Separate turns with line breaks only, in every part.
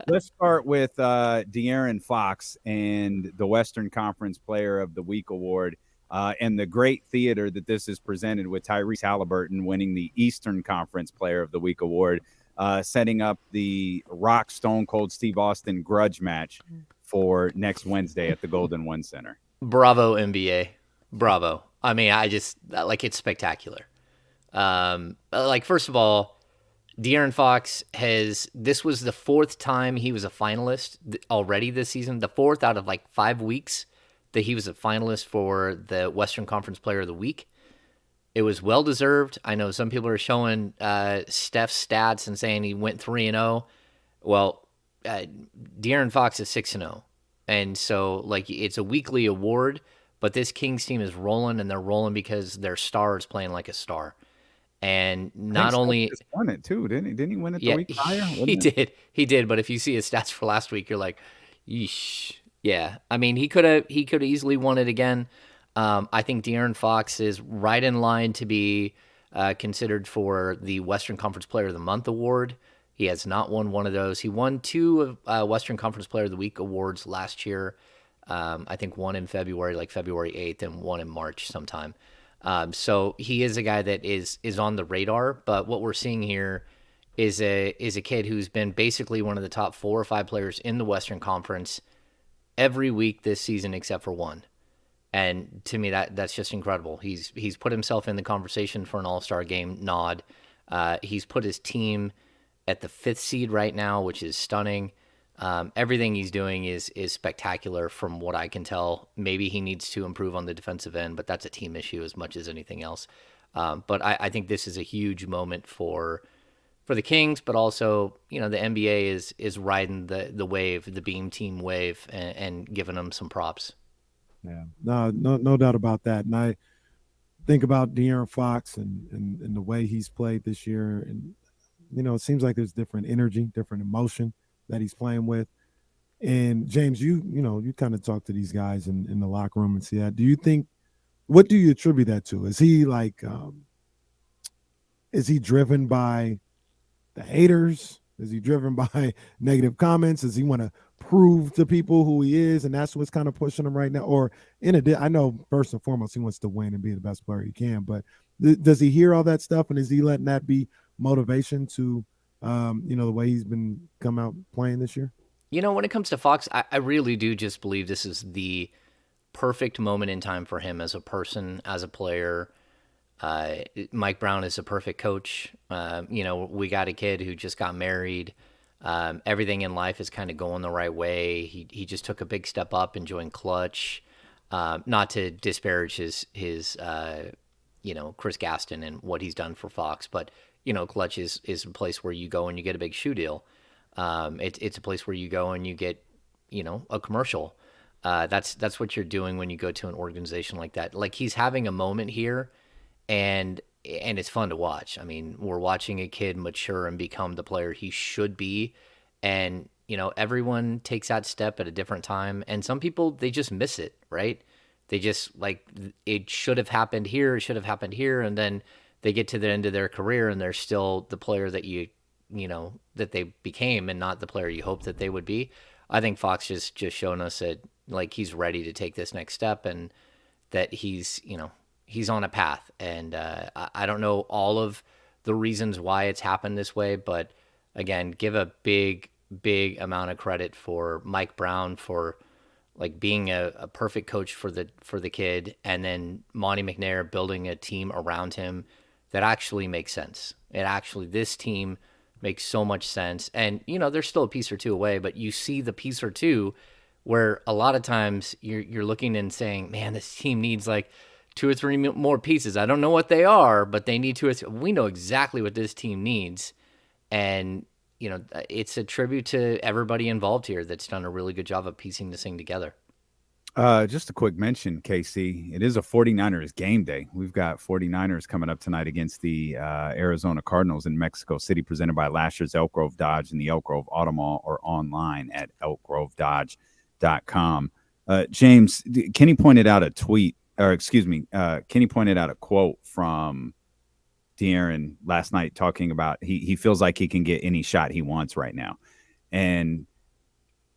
let's start with De'Aaron Fox and the Western Conference Player of the Week award, and the great theater that this is presented with Tyrese Halliburton winning the Eastern Conference Player of the Week award, setting up the Rock Stone Cold Steve Austin grudge match for next Wednesday at the Golden One Center.
Bravo, NBA. Bravo. I mean, it's spectacular. First of all, De'Aaron Fox this was the fourth time he was a finalist already this season, the fourth out of 5 weeks that he was a finalist for the Western Conference Player of the Week. It was well-deserved. I know some people are showing Steph's stats and saying he went 3-0. Well, De'Aaron Fox is 6-0. And so, it's a weekly award, but this Kings team is rolling, and they're rolling because their star is playing like a star. And not only
just won it too, didn't he? Didn't he win it the
yeah,
week prior?
he did. But if you see his stats for last week, you're like, yeesh. Yeah, I mean, he could have easily won it again. I think De'Aaron Fox is right in line to be considered for the Western Conference Player of the Month award. He has not won one of those. He won 2 of Western Conference Player of the Week awards last year. I think one in February, like February 8th, and one in March sometime. So he is a guy that is on the radar. But what we're seeing here is a kid who's been basically one of the top 4 or 5 players in the Western Conference every week this season except for one. And to me, that's just incredible. He's put himself in the conversation for an All-Star game nod. He's put his team at the 5th seed right now, which is stunning. Everything he's doing is spectacular from what I can tell. Maybe he needs to improve on the defensive end, but that's a team issue as much as anything else. But I think this is a huge moment for the Kings, but also, the NBA is riding the wave, the Beam Team wave, and giving them some props.
Yeah, no doubt about that. And I think about De'Aaron Fox and the way he's played this year, and it seems like there's different energy, different emotion that he's playing with. And James, you kind of talk to these guys in the locker room and see that. What do you attribute that to? Is he is he driven by the haters? Is he driven by negative comments? Does he want to prove to people who he is, and that's what's kind of pushing him right now? Or I know first and foremost he wants to win and be the best player he can, but does he hear all that stuff, and is he letting that be motivation to the way he's been come out playing this year?
When it comes to Fox, I really do just believe this is the perfect moment in time for him as a person, as a player. Mike Brown is a perfect coach. We got a kid who just got married. Everything in life is kind of going the right way. He just took a big step up and joined Clutch. Not to disparage his Chris Gaston and what he's done for Fox, but Clutch is a place where you go and you get a big shoe deal. It's a place where you go and you get a commercial. That's what you're doing when you go to an organization like that. Like, he's having a moment here, and it's fun to watch. I mean, we're watching a kid mature and become the player he should be. And, everyone takes that step at a different time. And some people, they just miss it, right? They just, it should have happened here. It should have happened here. And then they get to the end of their career and they're still the player that that they became and not the player you hoped that they would be. I think Fox just shown us that, he's ready to take this next step, and that he's on a path. And I don't know all of the reasons why it's happened this way, but again, give a big amount of credit for Mike Brown for being a perfect coach for the kid, and then Monty McNair building a team around him that actually makes sense. This team makes so much sense. And, there's still a piece or two away, but you see the piece or two where a lot of times you're looking and saying, man, this team needs 2 or 3 more pieces. I don't know what they are, but they need 2 or 3. We know exactly what this team needs. And, it's a tribute to everybody involved here that's done a really good job of piecing this thing together.
Just a quick mention, KC. It is a 49ers game day. We've got 49ers coming up tonight against the Arizona Cardinals in Mexico City, presented by Lasher's Elk Grove Dodge and the Elk Grove Auto Mall, or online at elkgrovedodge.com. James, Kenny pointed out a tweet, Kenny pointed out a quote from De'Aaron last night talking about he feels like he can get any shot he wants right now. And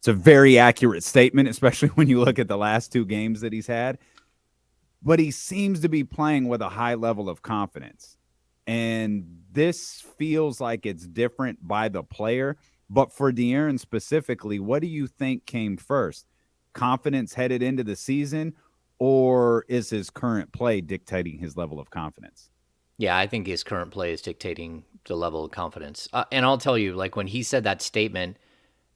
It's a very accurate statement, especially when you look at the last 2 games that he's had. But he seems to be playing with a high level of confidence. And this feels like it's different by the player. But for De'Aaron specifically, what do you think came first? Confidence headed into the season, or is his current play dictating his level of confidence?
Yeah, I think his current play is dictating the level of confidence. And I'll tell you, like when he said that statement,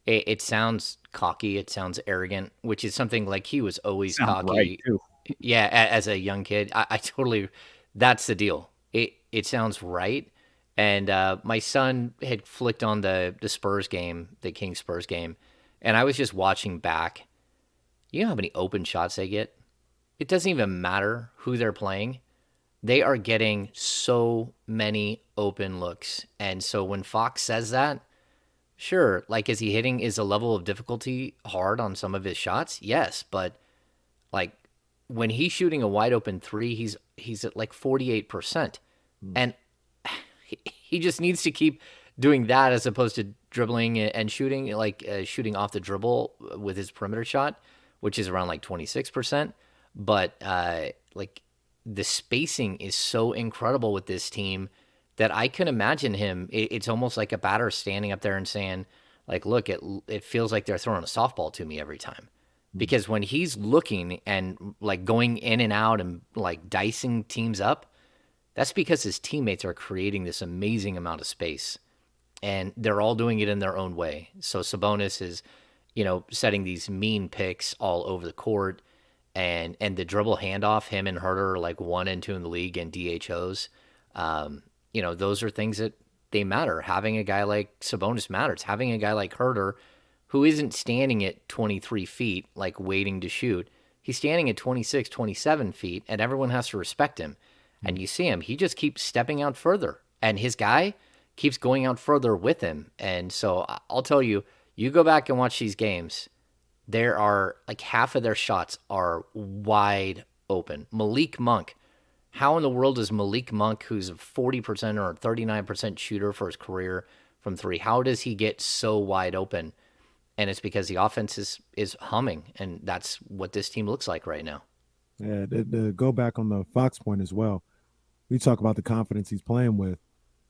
it sounds cocky, it sounds arrogant, which is something like he was always
Sounds right,
cocky.
too.
Yeah, as a young kid, I totally. That's the deal. It sounds right. And my son had flicked on the Spurs game, the Kings Spurs game, and I was just watching back. You know how many open shots they get? It doesn't even matter who they're playing. They are getting so many open looks. And so when Fox says that, sure, like is he hitting, is the level of difficulty hard on some of his shots? Yes, but like when he's shooting a wide open three, he's at like 48%. And he just needs to keep doing that as opposed to dribbling and shooting, like shooting off the dribble with his perimeter shot, which is around like 26%. But like the spacing is so incredible with this team that I can imagine him. It's almost like a batter standing up there and saying, like, look, it feels like they're throwing a softball to me every time. Because when he's looking and like going in and out and like dicing teams up, that's because his teammates are creating this amazing amount of space, and they're all doing it in their own way. So Sabonis is, setting these mean picks all over the court, and the dribble handoff, him and Herter are like 1 and 2 in the league and DHOs. Those are things that they matter. Having a guy like Sabonis matters. Having a guy like Herter, who isn't standing at 23 feet, like waiting to shoot. He's standing at 26, 27 feet, and everyone has to respect him. And you see him, he just keeps stepping out further. And his guy keeps going out further with him. And so I'll tell you, you go back and watch these games, there are like half of their shots are wide open. Malik Monk. How in the world is Malik Monk, who's a 40% or 39% shooter for his career from three, how does he get so wide open? And it's because the offense is humming, and that's what this team looks like right now.
Yeah, to go back on the Fox point as well, we talk about the confidence he's playing with.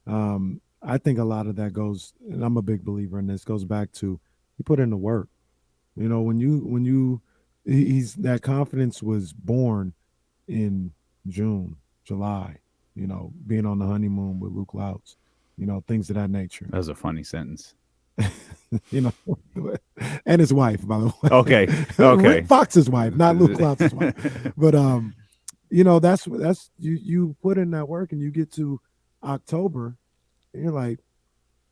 I think a lot of that goes, and I'm a big believer in this, goes back to he put in the work. He's that confidence was born in June, July, being on the honeymoon with Luke Louds, things of that nature.
That was a funny sentence.
And his wife, by the way.
Okay.
Fox's wife, not Luke Louds' wife. But that's you put in that work, and you get to October, and you're like,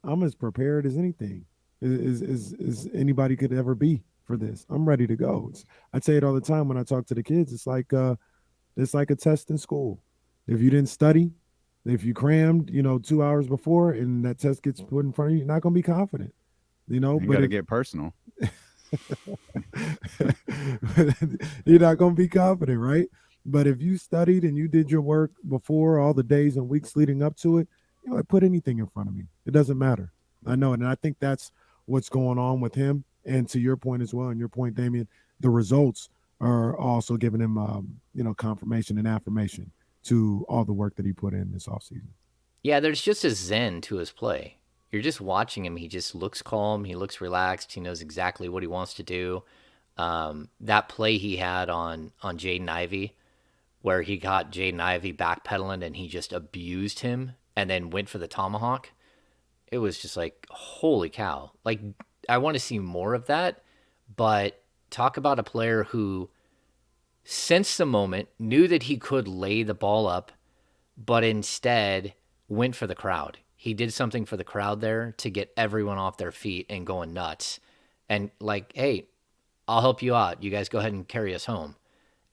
I'm as prepared as anything is anybody could ever be for this. I'm ready to go. I say it all the time when I talk to the kids. It's like a test in school. If you didn't study, if you crammed, 2 hours before, and that test gets put in front of you, you're not going to be confident.
You got to get personal.
You're not going to be confident, right? But if you studied and you did your work before, all the days and weeks leading up to it, I put anything in front of me. It doesn't matter. I know it. And I think that's what's going on with him. And to your point as well, and your point, Damian, the results are also giving him, confirmation and affirmation to all the work that he put in this offseason.
Yeah, there's just a zen to his play. You're just watching him. He just looks calm. He looks relaxed. He knows exactly what he wants to do. That play he had on Jaden Ivey, where he got Jaden Ivey backpedaling and he just abused him and then went for the tomahawk. It was just like, holy cow. Like, I want to see more of that. But talk about a player who, since the moment, knew that he could lay the ball up, but instead went for the crowd. He did something for the crowd there to get everyone off their feet and going nuts. And like, hey, I'll help you out. You guys go ahead and carry us home.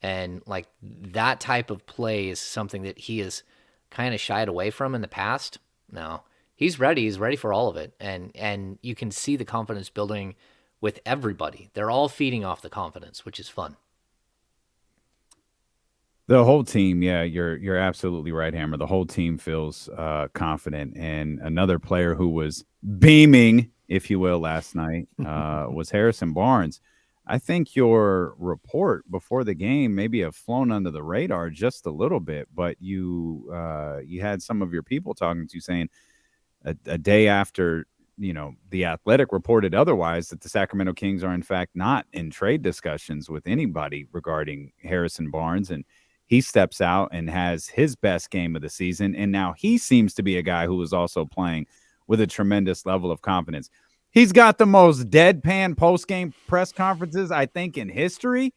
And like that type of play is something that he has kind of shied away from in the past. No, he's ready. He's ready for all of it. And you can see the confidence building with everybody. They're all feeding off the confidence, which is fun.
The whole team, yeah, you're absolutely right, Hammer. The whole team feels confident. And another player who was beaming if you will, last night was Harrison Barnes. I think your report before the game maybe have flown under the radar just a little bit, but you had some of your people talking to you saying a day after the Athletic reported otherwise, that the Sacramento Kings are in fact not in trade discussions with anybody regarding Harrison Barnes, and he steps out and has his best game of the season, and now he seems to be a guy who is also playing with a tremendous level of confidence. He's got the most deadpan post-game press conferences, I think, in history,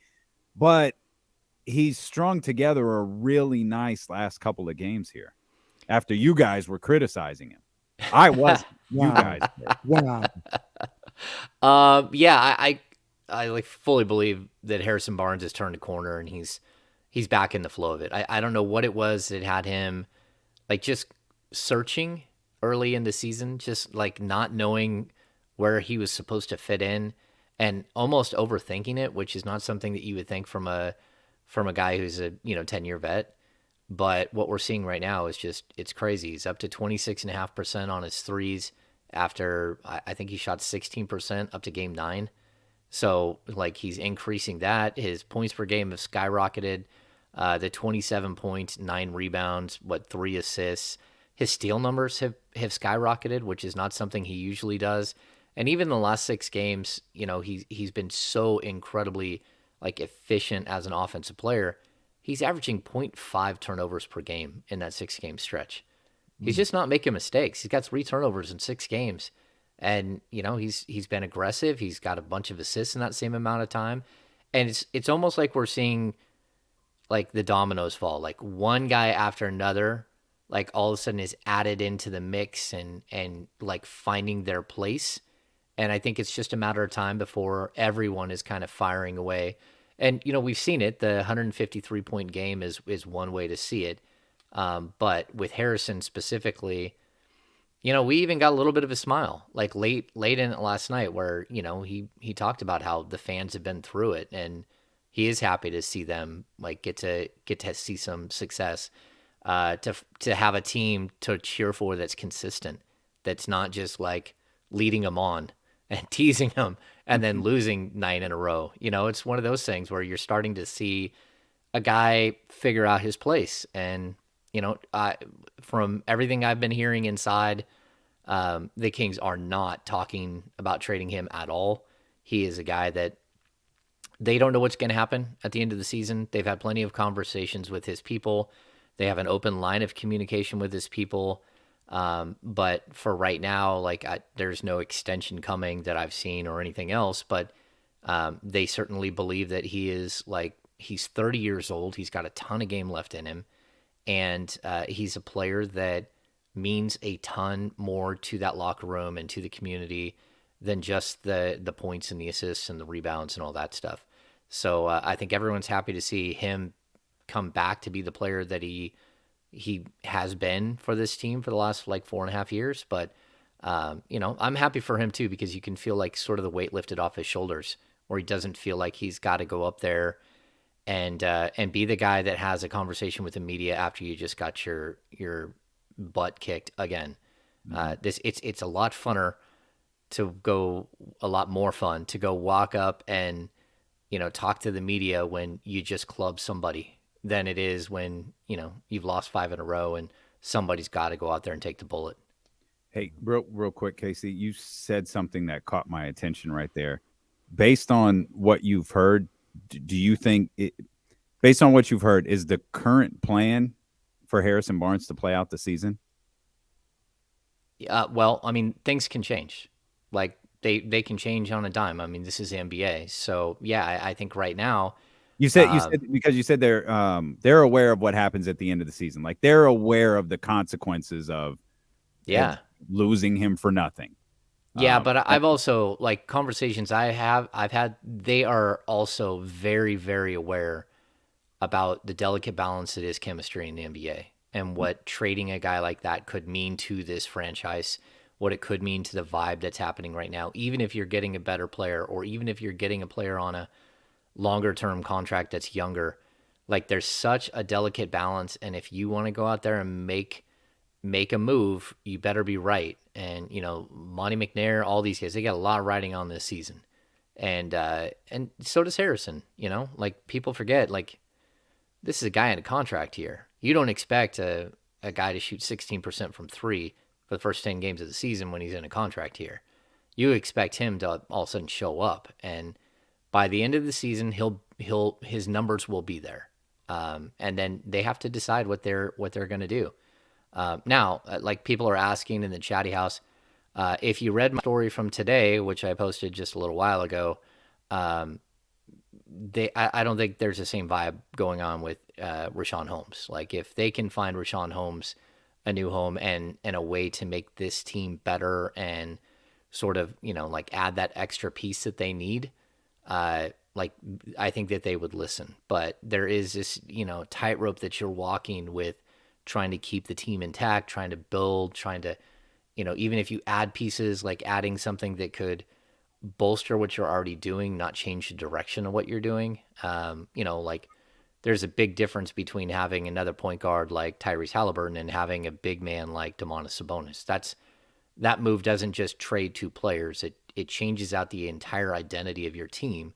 but he's strung together a really nice last couple of games here after you guys were criticizing him. I wasn't. You
Wow.
guys were.
Wow.
Yeah, I like fully believe that Harrison Barnes has turned a corner and he's back in the flow of it. I don't know what it was that had him like just searching early in the season, just like not knowing where he was supposed to fit in and almost overthinking it, which is not something that you would think from a guy who's a 10-year vet. But what we're seeing right now is just, it's crazy. He's up to 26.5% on his threes after, I think he shot 16% up to game 9. So, like, he's increasing that. His points per game have skyrocketed. The 27 points, 9 rebounds, 3 assists. His steal numbers have skyrocketed, which is not something he usually does. And even the last 6 games, he's been so incredibly, efficient as an offensive player. He's averaging 0.5 turnovers per game in that 6-game stretch. He's just not making mistakes. He's got 3 turnovers in 6 games. And, he's been aggressive. He's got a bunch of assists in that same amount of time. And it's almost like we're seeing the dominoes fall. Like one guy after another, all of a sudden is added into the mix and finding their place. And I think it's just a matter of time before everyone is kind of firing away. And, we've seen it. The 153-point game is one way to see it. But with Harrison specifically, we even got a little bit of a smile, late in it last night where, he talked about how the fans have been through it and he is happy to see them get to see some success, to have a team to cheer for that's consistent, that's not just leading them on and teasing them and then losing 9 in a row. It's one of those things where you're starting to see a guy figure out his place. And, from everything I've been hearing inside, the Kings are not talking about trading him at all. He is a guy that they don't know what's going to happen at the end of the season. They've had plenty of conversations with his people. They have an open line of communication with his people. But for right now, there's no extension coming that I've seen or anything else. But they certainly believe that he is he's 30 years old. He's got a ton of game left in him. And he's a player that means a ton more to that locker room and to the community than just the points and the assists and the rebounds and all that stuff. So I think everyone's happy to see him come back to be the player that he has been for this team for the last 4.5 years. But, I'm happy for him too, because you can feel sort of the weight lifted off his shoulders, where he doesn't feel like he's got to go up there and be the guy that has a conversation with the media after you just got your butt kicked again. It's a lot funner to go, a lot more fun to go walk up and, talk to the media when you just club somebody than it is when, you've lost 5 in a row and somebody's got to go out there and take the bullet.
Hey, real quick, Casey, you said something that caught my attention right there. Based on what you've heard, do you think based on what you've heard, is the current plan for Harrison Barnes to play out the season?
Well, I mean, things can change. They can change on a dime. I mean, this is the NBA. So yeah, I think right now
you said because you said they're aware of what happens at the end of the season. They're aware of the consequences of losing him for nothing.
Yeah, but I've also conversations I've had, they are also very, very aware about the delicate balance that is chemistry in the NBA and what trading a guy like that could mean to this franchise, what it could mean to the vibe that's happening right now, even if you're getting a better player or even if you're getting a player on a longer term contract that's younger. There's such a delicate balance. And if you want to go out there and make make a move, you better be right. And Monty McNair, all these guys, they got a lot of riding on this season, and so does Harrison. Like people forget, like this is a guy in a contract here. You don't expect a guy to shoot 16% from three for the first 10 games of the season when he's in a contract here. You expect him to all of a sudden show up, and by the end of the season, his numbers will be there. And then they have to decide what they're going to do. Now, like people are asking in the chatty house, if you read my story from today, which I posted just a little while ago, I don't think there's the same vibe going on with Rashawn Holmes. Like if they can find Rashawn Holmes a new home and a way to make this team better and sort of like add that extra piece that they need, like I think that they would listen. But there is this tightrope that you're walking with, trying to keep the team intact, trying to build, trying to even if you add pieces, like adding something that could bolster what you're already doing, not change the direction of what you're doing. Like there's a big difference between having another point guard like Tyrese Halliburton and having a big man like Domantas Sabonis. That move doesn't just trade two players. It changes out the entire identity of your team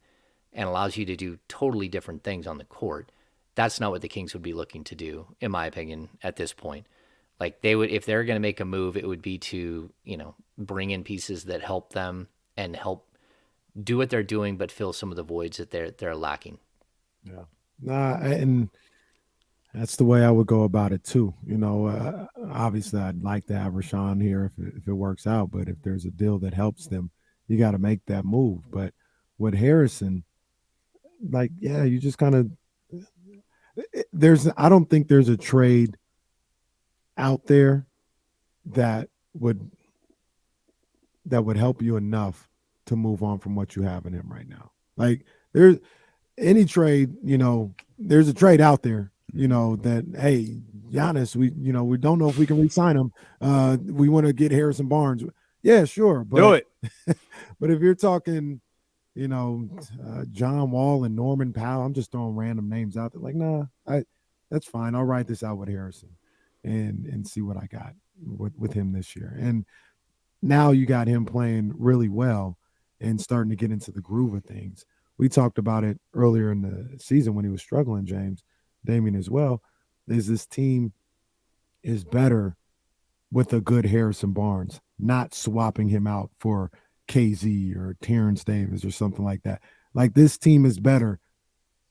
and allows you to do totally different things on the court. That's not what the Kings would be looking to do, in my opinion, at this point. Like they would, if they're going to make a move, it would be to, bring in pieces that help them and help do what they're doing, but fill some of the voids that they're lacking.
Yeah. And that's the way I would go about it too. Obviously I'd like to have Rashawn here if it works out, but if there's a deal that helps them, you got to make that move. But with Harrison, like, yeah, you just kind of, I don't think there's a trade out there that would help you enough to move on from what you have in him right now. Like there's any trade, there's a trade out there, that, hey, Giannis, we don't know if we can re-sign him. We want to get Harrison Barnes. Yeah, sure. But,
do it.
But if you're talking, John Wall and Norman Powell, I'm just throwing random names out there. Like, nah, that's fine. I'll write this out with Harrison and see what I got with him this year. And now you got him playing really well and starting to get into the groove of things. We talked about it earlier in the season when he was struggling, Damian as well, is this team is better with a good Harrison Barnes, not swapping him out for KZ or Terrence Davis or something like that. Like this team is better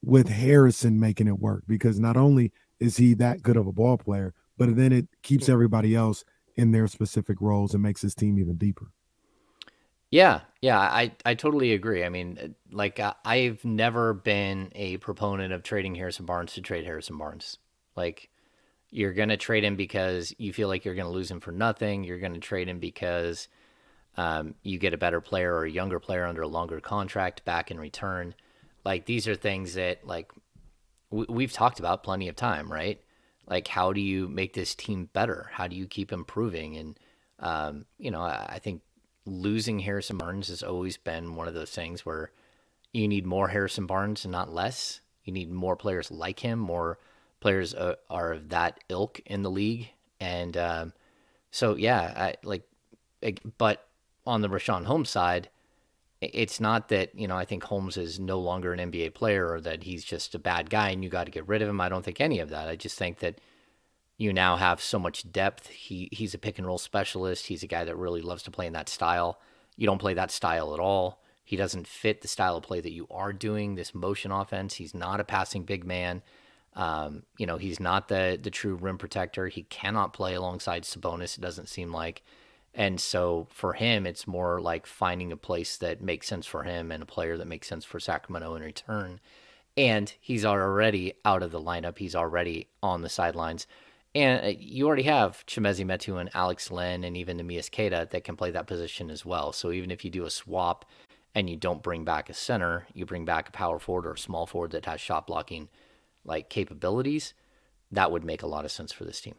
with Harrison making it work, because not only is he that good of a ball player, but then it keeps everybody else in their specific roles and makes his team even deeper.
Yeah, I totally agree. I mean, like I've never been a proponent of trading Harrison Barnes to trade Harrison Barnes. Like you're going to trade him because you feel like you're going to lose him for nothing. You're going to trade him because you get a better player or a younger player under a longer contract back in return. Like these are things that like we've talked about plenty of time, right? Like how do you make this team better? How do you keep improving? And I think losing Harrison Barnes has always been one of those things where you need more Harrison Barnes and not less. You need more players like him, more players are of that ilk in the league. And so, yeah, but on the Rashawn Holmes side, it's not that, I think Holmes is no longer an NBA player or that he's just a bad guy and you got to get rid of him. I don't think any of that. I just think that you now have so much depth. He's a pick and roll specialist. He's a guy that really loves to play in that style. You don't play that style at all. He doesn't fit the style of play that you are doing, this motion offense. He's not a passing big man. He's not the true rim protector. He cannot play alongside Sabonis, it doesn't seem like. And so for him, it's more like finding a place that makes sense for him and a player that makes sense for Sacramento in return. And he's already out of the lineup. He's already on the sidelines. And you already have Chimezie Metu and Alex Len and even Nemias Queta that can play that position as well. So even if you do a swap and you don't bring back a center, you bring back a power forward or a small forward that has shot blocking like capabilities, that would make a lot of sense for this team.